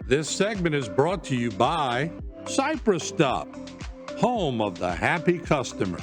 This segment is brought to you by Cypress Stop, home of the happy customer.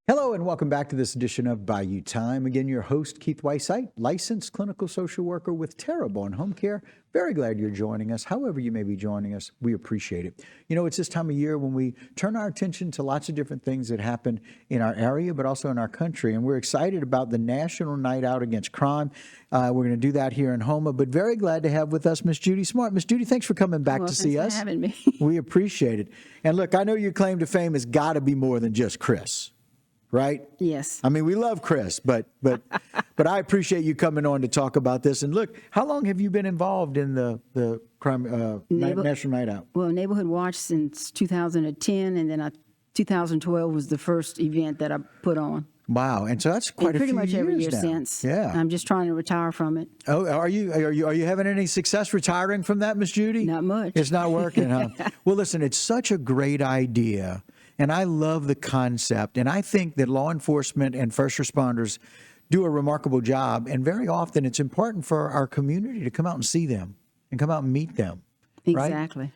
Hello and welcome back to this edition of Bayou Time. Again, your host, Keith Weissite, licensed clinical social worker with Terrebonne Home Care. Very glad you're joining us. However you may be joining us, we appreciate it. You know, it's this time of year when we turn our attention to lots of different things that happen in our area, but also in our country. And we're excited about the National Night Out Against Crime. We're going to do that here in Houma, but very glad to have with us Miss Judy Smart. Miss Judy, thanks for coming back to see us. Thanks for having me. We appreciate it. And look, I know your claim to fame has got to be more than just Chris. Right? Yes. I mean, we love Chris, but I appreciate you coming on to talk about this. And look, how long have you been involved in the crime National Night Out? Well, Neighborhood Watch since 2010, and then 2012 was the first event that I put on. Wow, and so that's quite a few years now. Pretty much every year since. Yeah. I'm just trying to retire from it. Oh, are you having any success retiring from that, Miss Judy? Not much. It's not working, huh? Well, listen, it's such a great idea. And I love the concept. And I think that law enforcement and first responders do a remarkable job. And very often it's important for our community to come out and see them and come out and meet them. Exactly. Right?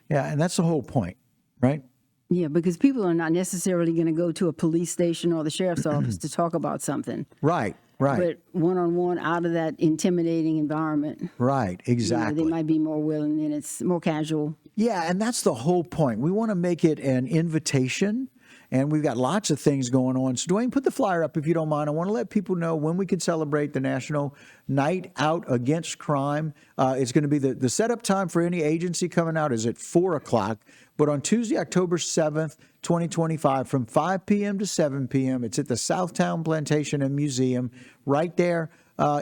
Yeah, and that's the whole point, right? Yeah, because people are not necessarily going to go to a police station or the sheriff's office to talk about something. Right, right. But one-on-one, out of that intimidating environment. Right, exactly. They might be more willing, and it's more casual. Yeah, and that's the whole point. We want to make it an invitation, and we've got lots of things going on. So, Dwayne, put the flyer up if you don't mind. I want to let people know when we can celebrate the National Night Out Against Crime. It's going to be the setup time for any agency coming out is at 4 o'clock. But on Tuesday, October 7th, 2025, from 5 p.m. to 7 p.m., it's at the Southtown Plantation and Museum right there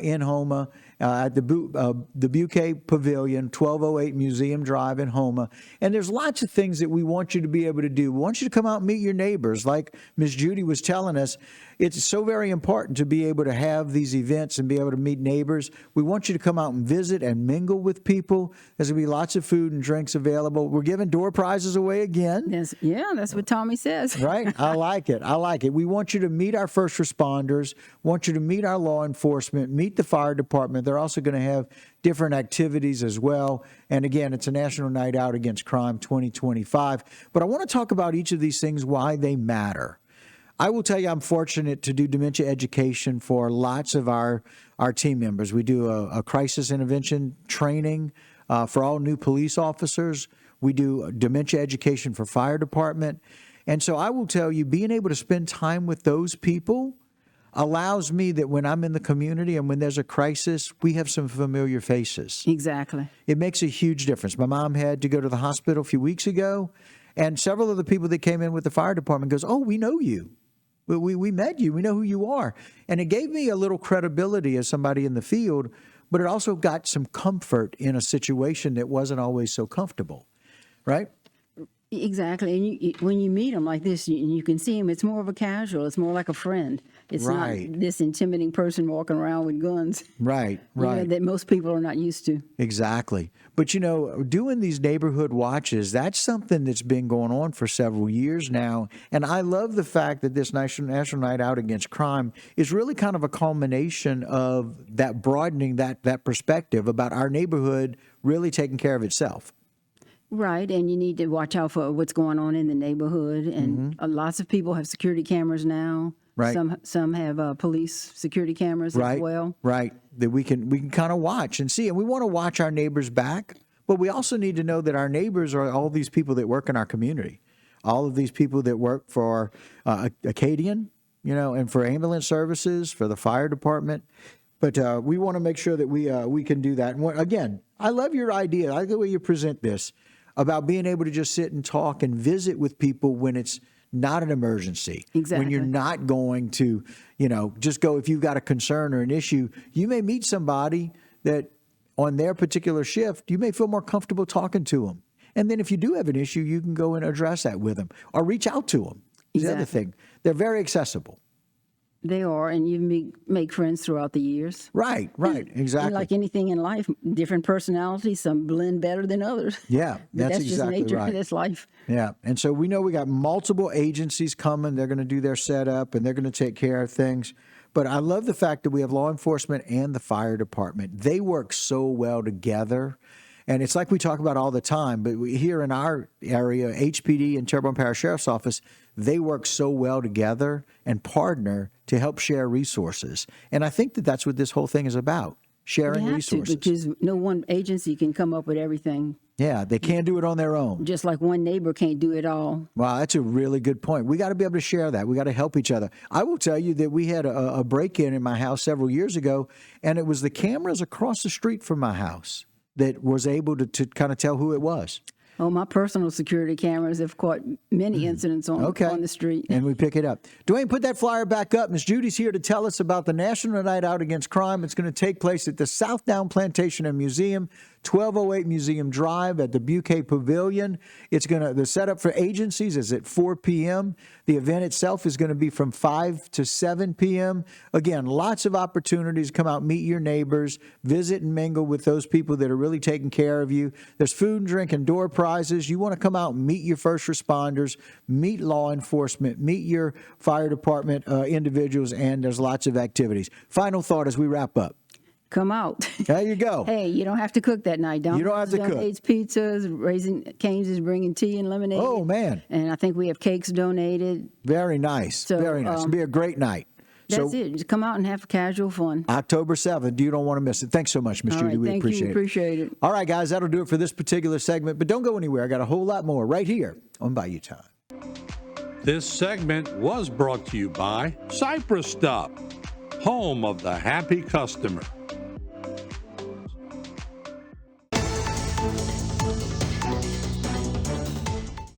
in Houma. At the Bouquet Pavilion, 1208 Museum Drive in Houma. And there's lots of things that we want you to be able to do. We want you to come out and meet your neighbors. Like Ms. Judy was telling us, it's so very important to be able to have these events and be able to meet neighbors. We want you to come out and visit and mingle with people. There's going to be lots of food and drinks available. We're giving door prizes away again. That's what Tommy says. Right? I like it. I like it. We want you to meet our first responders, want you to meet our law enforcement, meet the fire department. They're also going to have different activities as well. And again, it's a National Night Out Against Crime 2025. But I want to talk about each of these things, why they matter. I will tell you, I'm fortunate to do dementia education for lots of our team members. We do a crisis intervention training for all new police officers. We do dementia education for fire department. And so I will tell you, being able to spend time with those people allows me that when I'm in the community and when there's a crisis, we have some familiar faces. Exactly. It makes a huge difference. My mom had to go to the hospital a few weeks ago, and several of the people that came in with the fire department goes, "Oh, we know you. We met you. We know who you are." And it gave me a little credibility as somebody in the field, but it also got some comfort in a situation that wasn't always so comfortable, right? Exactly. And when you meet them like this, you can see them, it's more of a casual. It's more like a friend. It's Right. not this intimidating person walking around with guns. Right, you know, right. that most people are not used to. Exactly. But, you know, doing these neighborhood watches, that's something that's been going on for several years now. And I love the fact that this National Night Out Against Crime is really kind of a culmination of that broadening that perspective about our neighborhood really taking care of itself. Right, and you need to watch out for what's going on in the neighborhood. And lots of people have security cameras now. Right. Some have police security cameras as well. Right, that we can kind of watch and see. And we want to watch our neighbors back, but we also need to know that our neighbors are all these people that work in our community, all of these people that work for Acadian, you know, and for ambulance services, for the fire department. But we want to make sure that we can do that. And again, I love your idea. I like the way you present this about being able to just sit and talk and visit with people when it's not an emergency. Exactly. When you're not going to, you know, just go if you've got a concern or an issue. You may meet somebody that on their particular shift, you may feel more comfortable talking to them. And then if you do have an issue, you can go and address that with them or reach out to them. Is the other thing. They're very accessible. They are, and you make friends throughout the years. Right, And exactly. like anything in life, different personalities, some blend better than others. Yeah, But that's just exactly nature. right. That's life. Yeah, and so we know we got multiple agencies coming. They're going to do their setup and they're going to take care of things. But I love the fact that we have law enforcement and the fire department. They work so well together. And it's like we talk about all the time, but here in our area, HPD and Terrebonne Parish Sheriff's Office, they work so well together and partner to help share resources. And I think that that's what this whole thing is about, sharing You have resources. to, because no one agency can come up with everything. Yeah, they can't do it on their own. Just like one neighbor can't do it all. Wow, that's a really good point. We got to be able to share that. We got to help each other. I will tell you that we had a break-in in my house several years ago, and it was the cameras across the street from my house that was able to kind of tell who it was. Oh, my personal security cameras have caught many incidents on the street. And we pick it up. Dwayne, put that flyer back up. Miss Judy's here to tell us about the National Night Out Against Crime. It's going to take place at the Southdown Plantation and Museum, 1208 Museum Drive at the Buquet Pavilion. The setup for agencies is at 4 p.m. The event itself is going to be from 5 to 7 p.m. Again, lots of opportunities to come out, meet your neighbors, visit and mingle with those people that are really taking care of you. There's food and drink and door prizes. You want to come out and meet your first responders, meet law enforcement, meet your fire department individuals, and there's lots of activities. Final thought as we wrap up. Come out. There you go. Hey, you don't have to cook that night. You don't have to cook. Donates pizzas. Raising Cane's is bringing tea and lemonade. Oh, man. And I think we have cakes donated. Very nice. So, Very nice. It'll be a great night. That's it. Just come out and have casual fun. October 7th. You don't want to miss it. Thanks so much, Miss Judy. Right, We thank appreciate you. it. Appreciate it. All right, guys, that'll do it for this particular segment. But don't go anywhere. I got a whole lot more right here on Bayou Time. This segment was brought to you by Cypress Stop, home of the happy customer.